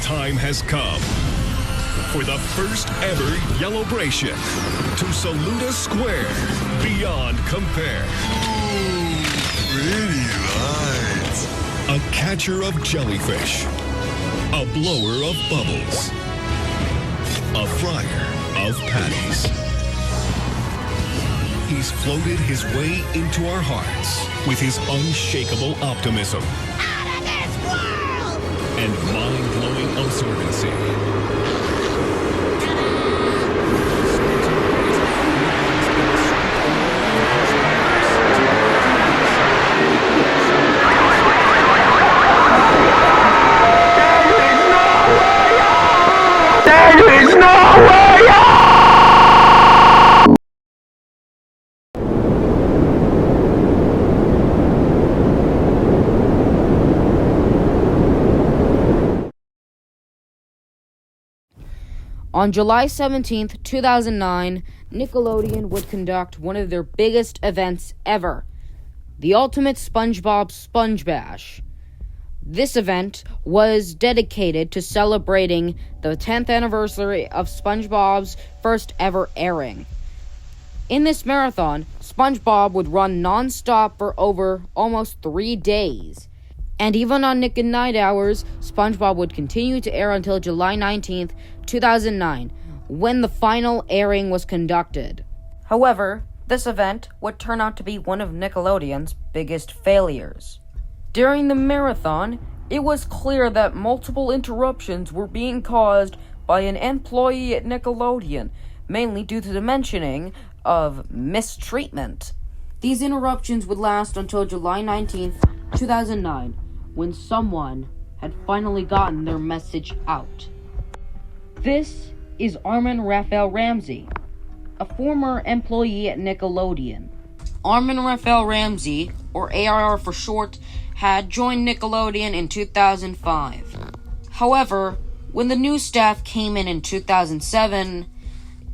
time has come for the first ever Yellowbration to Saluda Square beyond compare. Ooh, pretty lights. A catcher of jellyfish, a blower of bubbles, a fryer of patties. He's floated his way into our hearts with his unshakable optimism Out of this world! and mind-blowing absorbency. There is no way out! On July 17th, 2009, Nickelodeon would conduct one of their biggest events ever, the Ultimate SpongeBob Spongebash. This event was dedicated to celebrating the 10th anniversary of SpongeBob's first ever airing. In this marathon, SpongeBob would run non-stop for over almost 3 days. And even on Nick and Night hours, SpongeBob would continue to air until July 19th, 2009, when the final airing was conducted. However, this event would turn out to be one of Nickelodeon's biggest failures. During the marathon, it was clear that multiple interruptions were being caused by an employee at Nickelodeon, mainly due to the mentioning of mistreatment. These interruptions would last until July 19th, 2009, when someone had finally gotten their message out. This is Armond Raphael Ramsey, a former employee at Nickelodeon. Armond Raphael Ramsey, or a.r.r. for short, had joined Nickelodeon in 2005. However, when the new staff came in 2007,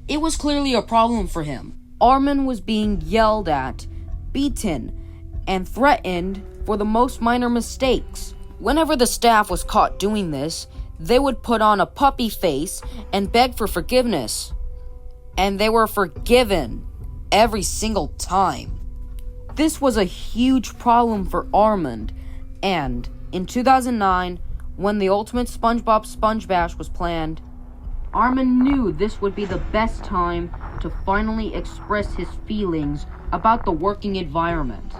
it was clearly a problem for him. Armond was being yelled at, beaten, and threatened for the most minor mistakes. Whenever the staff was caught doing this, they would put on a puppy face and beg for forgiveness. And they were forgiven every single time. This was a huge problem for Armond, and in 2009, when the Ultimate SpongeBob Spongebash was planned, Armond knew this would be the best time to finally express his feelings about the working environment.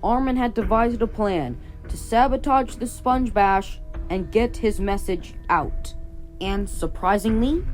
Armond had devised a plan to sabotage the Spongebash and get his message out. And surprisingly,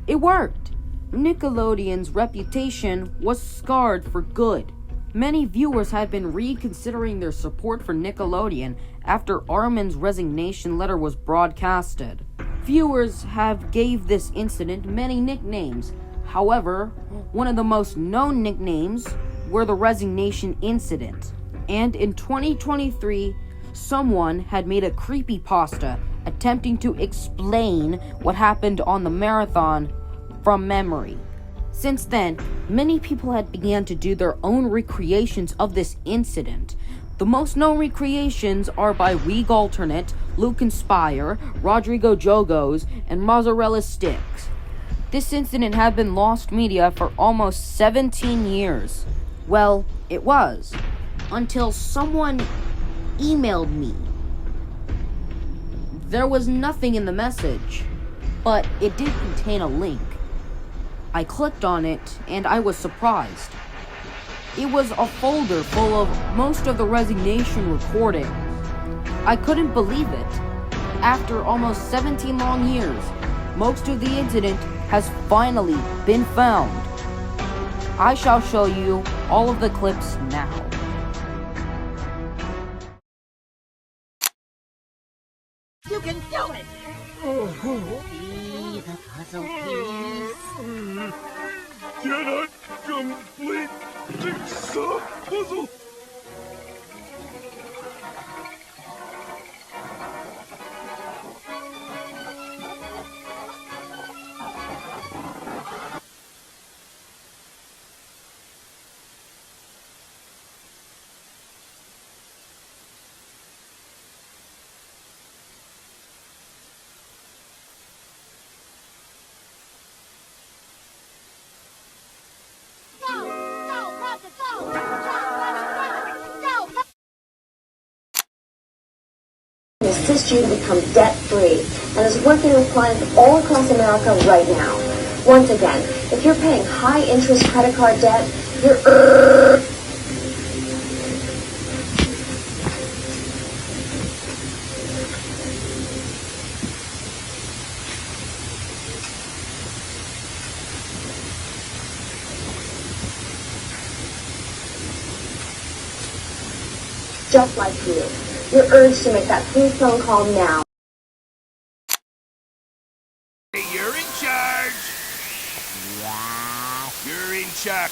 it worked. Nickelodeon's reputation was scarred for good. Many viewers have been reconsidering their support for Nickelodeon after Armond's resignation letter was broadcasted. Viewers have gave this incident many nicknames. However, one of the most known nicknames were the resignation incident. And in 2023, someone had made a creepypasta attempting to explain what happened on the marathon from memory. Since then, many people had began to do their own recreations of this incident. The most known recreations are by Weeg Alternate, Luke Inspire, Rodrigo Jogos, and Mozzarella Sticks. This incident had been lost media for almost 17 years. Well, it was. Until someone emailed me. There was nothing in the message, but it did contain a link. I clicked on it, and I was surprised. It was a folder full of most of the resignation recordings. I couldn't believe it. After almost 17 long years, most of the incident has finally been found. I shall show you all of the clips now. You can do it! Be the puzzle piece. Cannot complete jigsaw puzzle. assist you to become debt-free and is working with clients all across America right now. Once again, if you're paying high-interest credit card debt, you're... just like you. You're urged to make that free phone call now. Hey, you're in charge. You're in charge.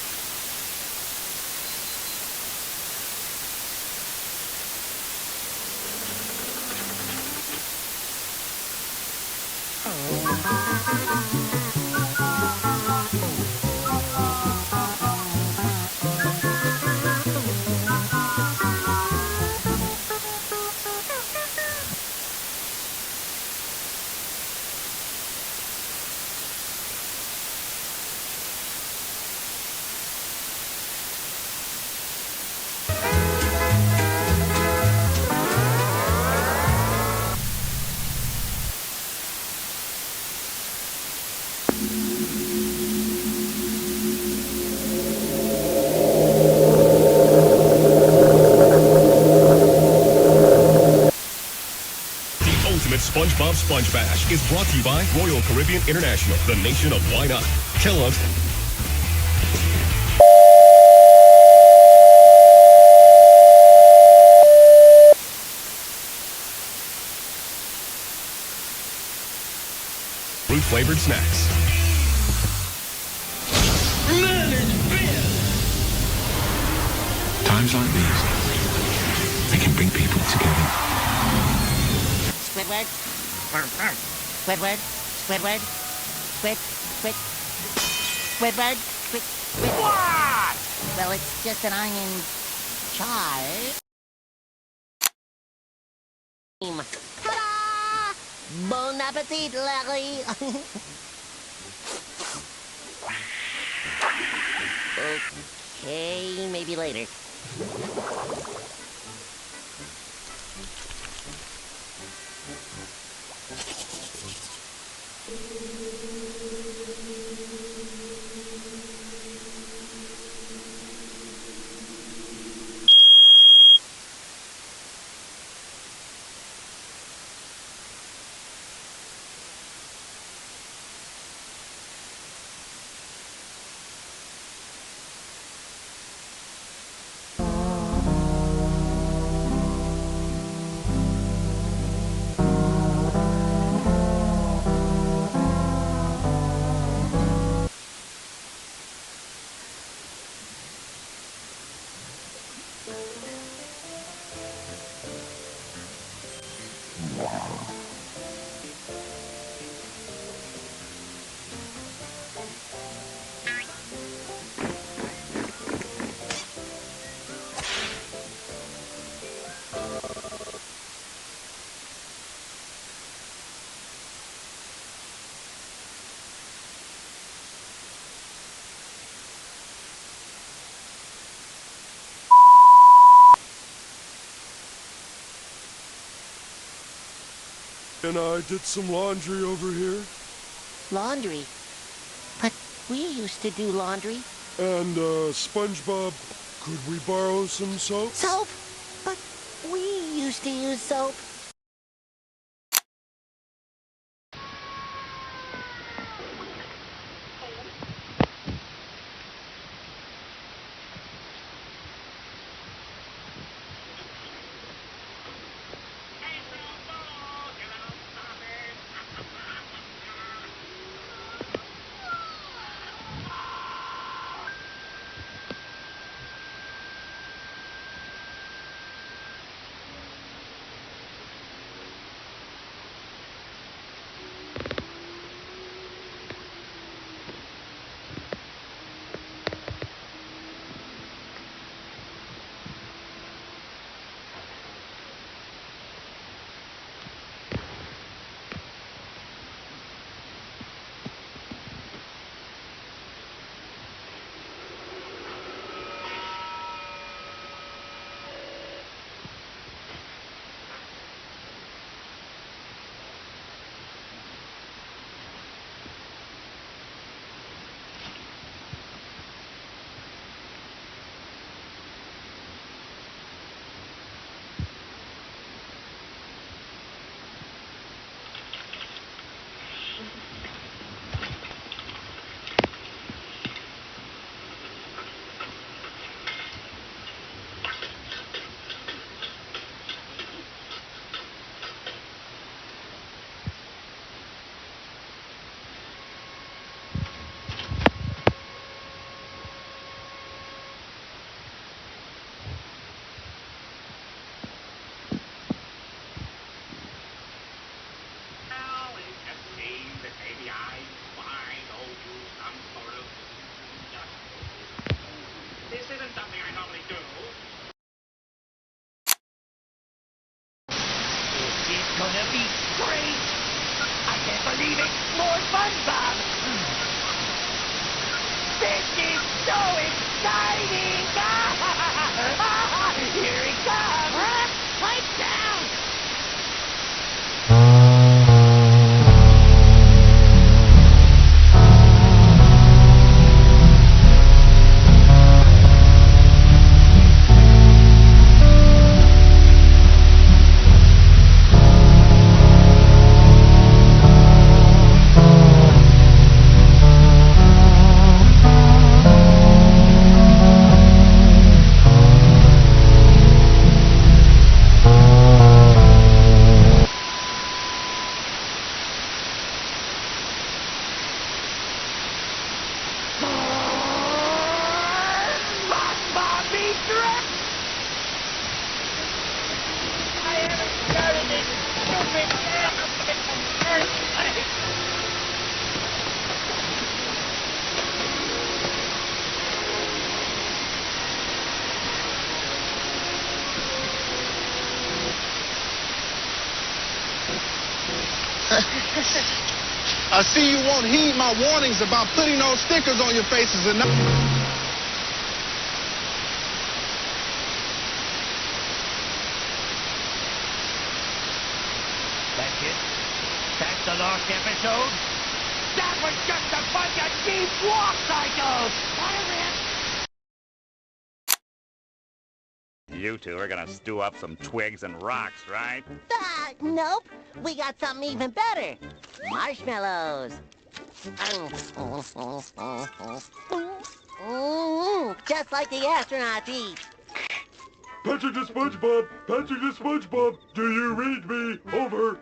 SpongeBob Spongebash is brought to you by Royal Caribbean International, the nation of why not. Kellogg's. Fruit-flavored snacks. Times like these, they can bring people together. Squidward. Squidward. Squidward. Squidward. What? Well, it's just an onion chart. Ta-da! Bon appetit, Larry. Okay, maybe later. And I did some laundry over here. Laundry? But we used to do laundry. And, SpongeBob, could we borrow some soap? Soap? But we used to use soap. gonna be great. I can't believe it. More SpongeBob. This is so exciting. Here he comes. Pipe down. I see you won't heed my warnings about putting those stickers on your faces and That's it? That's the last episode? That was just a bunch of cheap walk cycles! You two are gonna stew up some twigs and rocks, right? Nope. We got something even better. Marshmallows. Just like the astronauts eat. Patrick the SpongeBob! Patrick the SpongeBob! Do you read me? Over.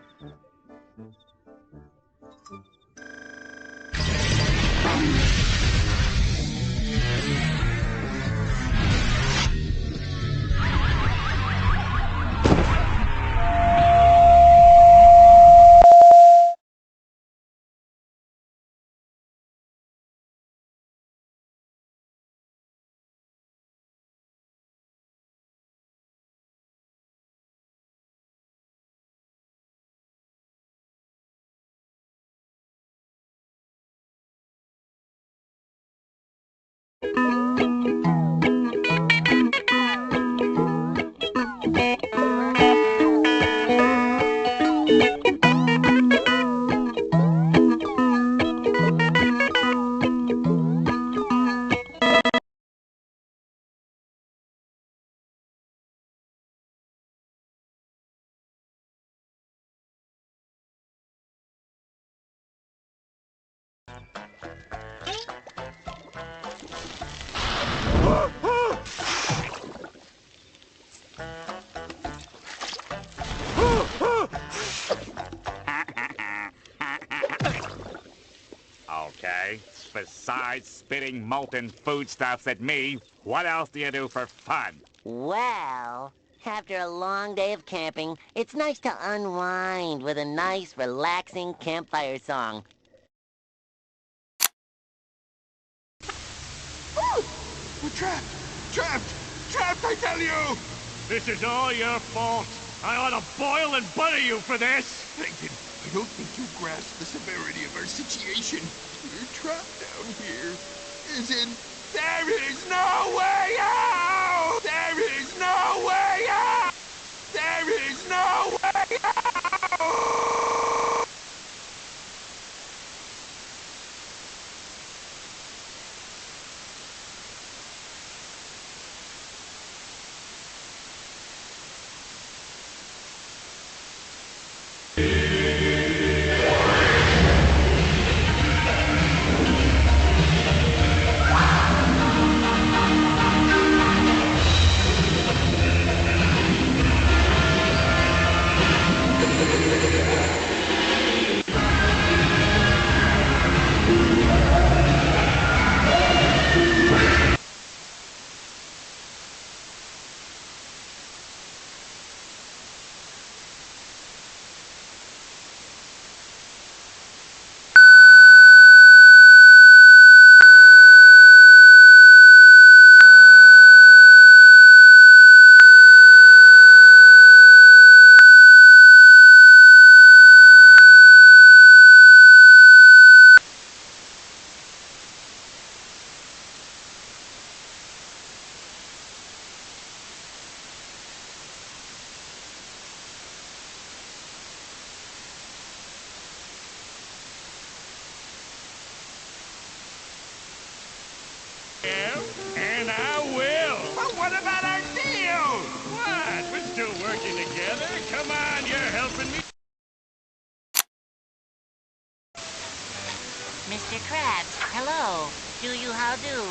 Okay, besides spitting molten foodstuffs at me, what else do you do for fun? Well, after a long day of camping, it's nice to unwind with a nice, relaxing campfire song. Ooh! We're trapped! Trapped! Trapped, I tell you! This is all your fault. I ought to boil and butter you for this! Plankton, I don't think you grasp the severity of our situation. We're trapped down here. As in, there is no way out! There is no way out! There is no way out! Mr. Krabs, hello. Do you how do?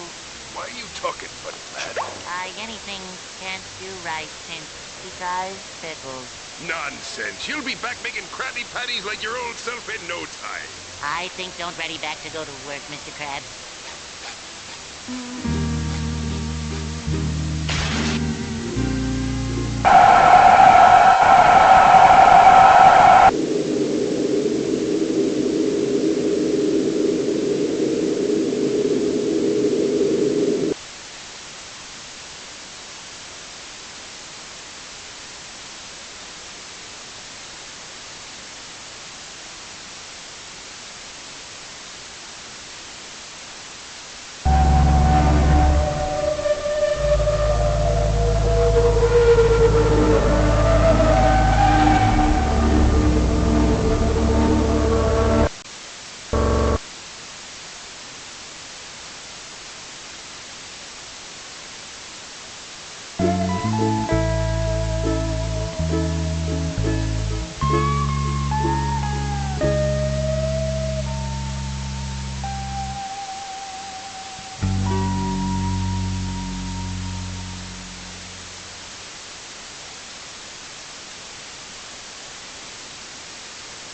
Why are you talking funny, lad? Anything can't do right since because pickles. Nonsense. You'll be back making Krabby Patties like your old self in no time. I think don't ready back to go to work, Mr. Krabs.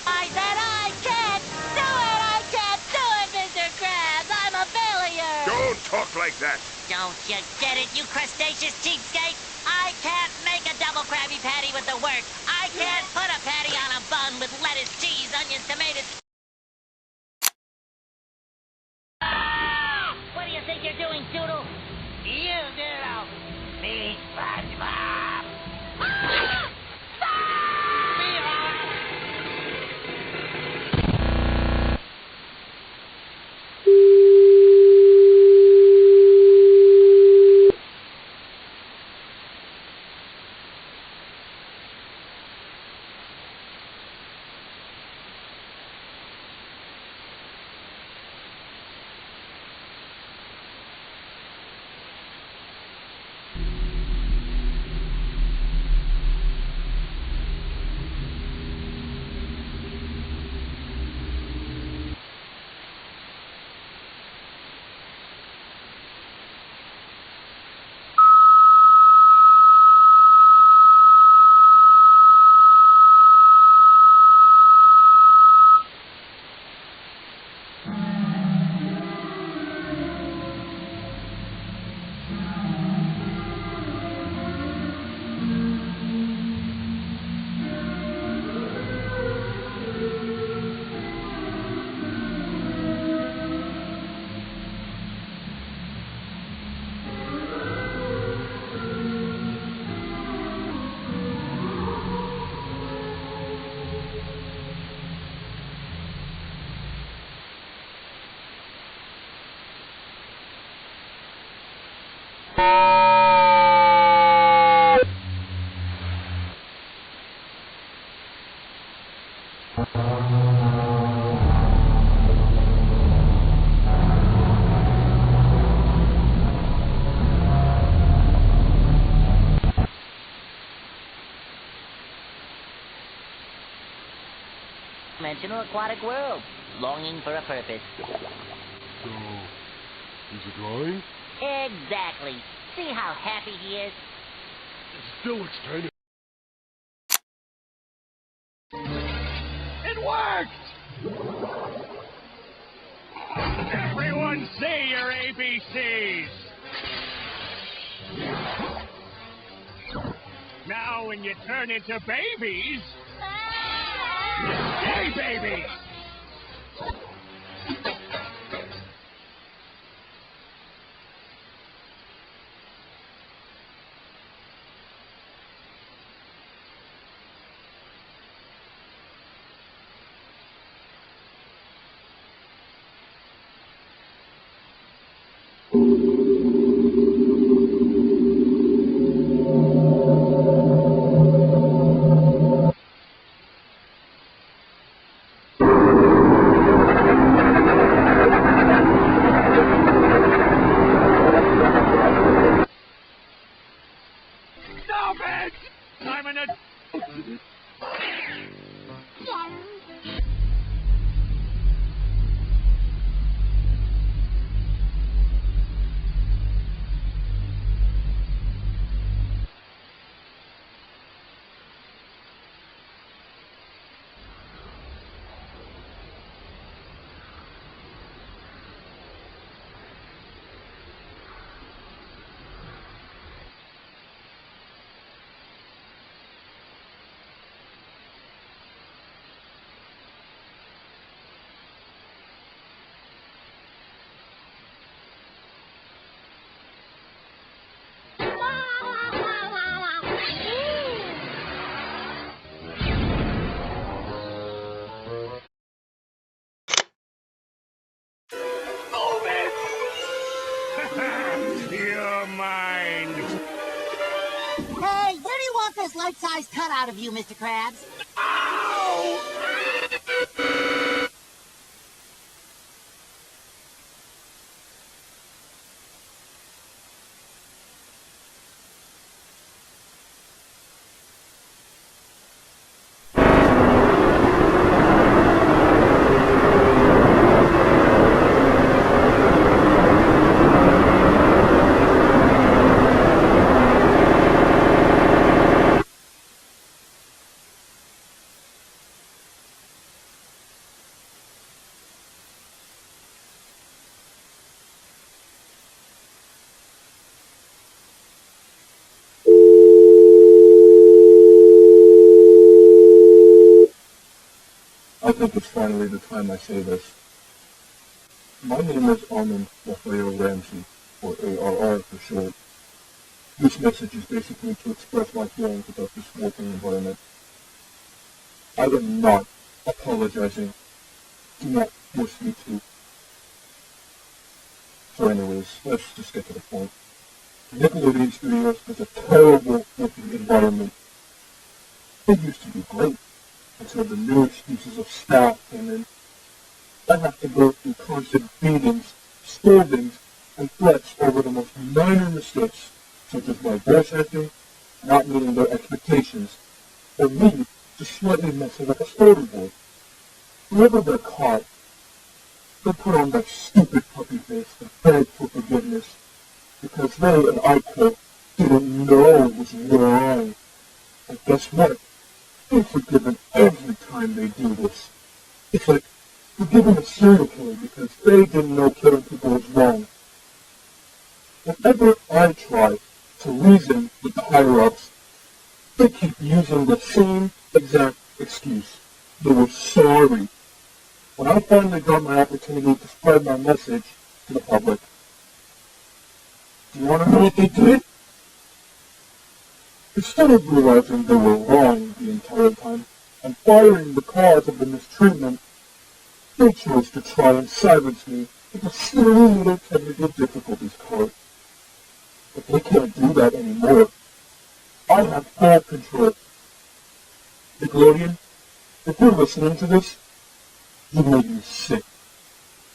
I said I can't do it! I can't do it, Mr. Krabs! I'm a failure! Don't talk like that. Don't you get it, you crustaceous cheapskate? I can't make a double Krabby Patty with the work. I can't put a patty on a bun with lettuce, cheese, onions, tomatoes. What do you think you're doing, Doodle? You Doodle! Me, SpongeBob! Dimensional aquatic world, longing for a purpose. So, he's a drawing? Exactly. See how happy he is? It still looks kind of... It worked! Everyone say your ABCs! Now when you turn into babies, stay babies! this life-size cutout of you, Mr. Krabs. I think it's finally the time I say this. My name is Armond or a.r.r. for short. This message is basically to express my feelings about this working environment. I am not apologizing. Do not force me to. So anyways, let's just get to the point. Nickelodeon Studios is a terrible working environment. It used to be great until the new excuses of staff came in. I have to go through constant beatings, scoldings, and threats over the most minor mistakes, such as my voice acting, not meeting their expectations, or me just slightly messing up a storyboard. Whenever they're caught, they put on that stupid puppy face and beg for forgiveness, because they, and I quote, didn't know it was wrong. And guess what? They're forgiven every time they do this. It's like forgiving a serial killer because they didn't know killing people was wrong. Whenever I try to reason with the higher-ups, they keep using the same exact excuse. They were sorry. When I finally got my opportunity to spread my message to the public, do you want to know what they did? Instead of realizing they were wrong the entire time and firing the cause of the mistreatment, they chose to try and silence me with a silly little technical difficulties card. But they can't do that anymore. I have full control. Nickelodeon, if you're listening to this, you made me sick.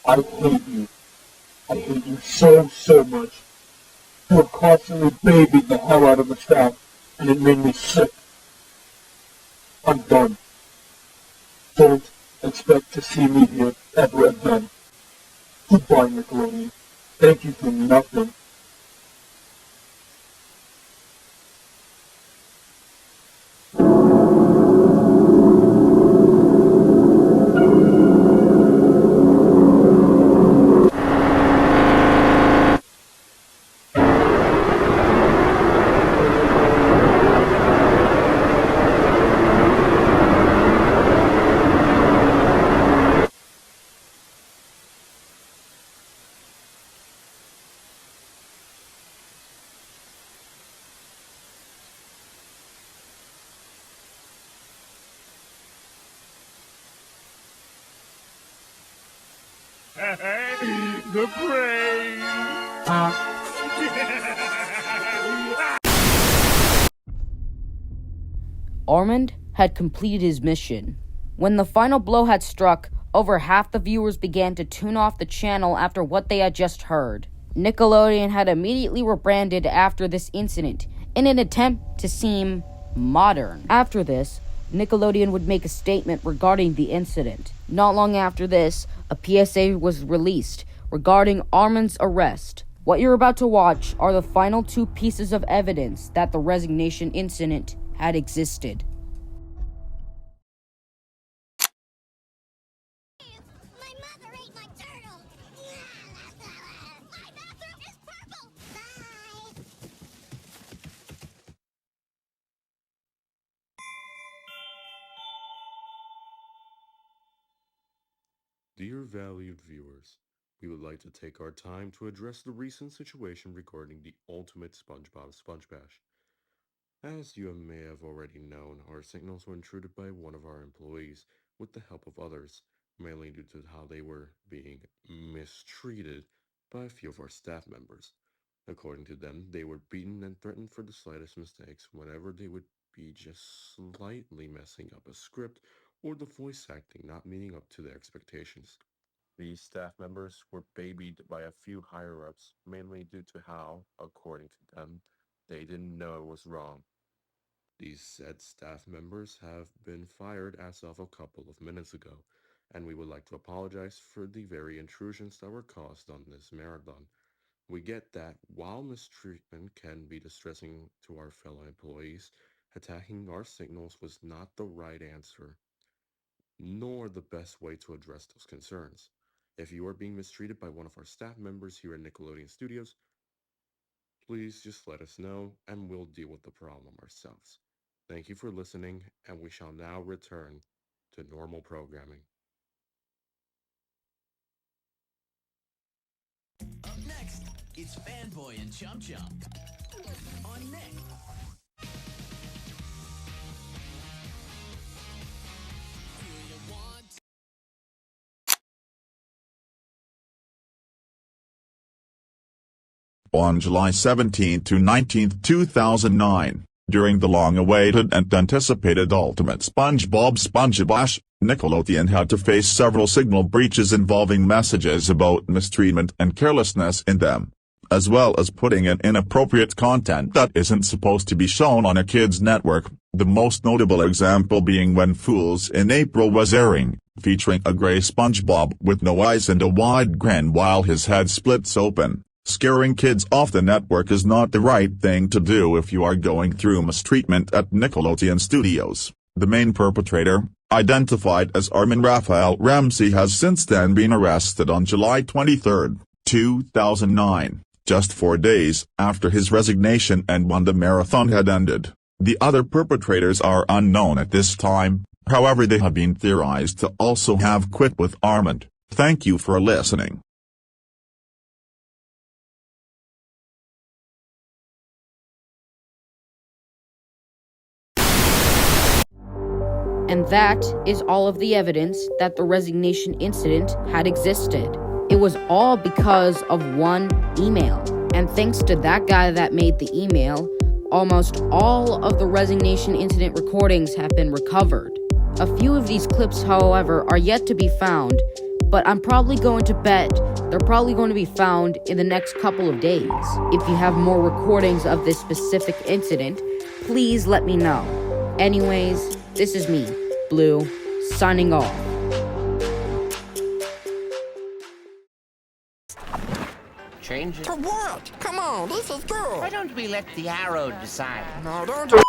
I hate you. I hate you so, so much. You have constantly babied the hell out of the staff, and it made me sick. I'm done. Don't expect to see me here ever again. Goodbye, Nickelodeon. Thank you for nothing. The praise! Armond had completed his mission. When the final blow had struck, over half the viewers began to tune off the channel after what they had just heard. Nickelodeon had immediately rebranded after this incident in an attempt to seem modern. After this, Nickelodeon would make a statement regarding the incident. Not long after this, a PSA was released regarding Armond's arrest. What you're about to watch are the final two pieces of evidence that the Resignation incident had existed. My mother ate my turtle! My bathroom is purple! Bye! Dear valued viewers, we would like to take our time to address the recent situation regarding the ultimate SpongeBob spongebash. As you may have already known, our signals were intruded by one of our employees with the help of others, mainly due to how they were being mistreated by a few of our staff members. According to them, they were beaten and threatened for the slightest mistakes whenever they would be just slightly messing up a script or the voice acting not meeting up to their expectations. These staff members were babied by a few higher-ups, mainly due to how, according to them, they didn't know it was wrong. These said staff members have been fired as of a couple of minutes ago, and we would like to apologize for the very intrusions that were caused on this marathon. We get that while mistreatment can be distressing to our fellow employees, attacking our signals was not the right answer, nor the best way to address those concerns. If you are being mistreated by one of our staff members here at Nickelodeon Studios, please just let us know and we'll deal with the problem ourselves. Thank you for listening, and we shall now return to normal programming. Up next, it's Fanboy and Chum Chum on Nick. On July 17 to 19, 2009, during the long-awaited and anticipated Ultimate SpongeBob Spongebash, Nickelodeon had to face several signal breaches involving messages about mistreatment and carelessness in them, as well as putting in inappropriate content that isn't supposed to be shown on a kids' network, the most notable example being When Fools in April was airing, featuring a gray SpongeBob with no eyes and a wide grin while his head splits open. Scaring kids off the network is not the right thing to do if you are going through mistreatment at Nickelodeon Studios. The main perpetrator, identified as Armond Raphael Ramsey, has since then been arrested on July 23, 2009, just 4 days after his resignation and when the marathon had ended. The other perpetrators are unknown at this time, however they have been theorized to also have quit with Armond. Thank you for listening. And that is all of the evidence that the resignation incident had existed. It was all because of one email. And thanks to that guy that made the email, almost all of the resignation incident recordings have been recovered. A few of these clips, however, are yet to be found, but I'm probably going to bet they're probably going to be found in the next couple of days. If you have more recordings of this specific incident, please let me know. Anyways, this is me, Blue, signing off. Change it. For what? Come on, this is good. Why don't we let the arrow decide? No, don't.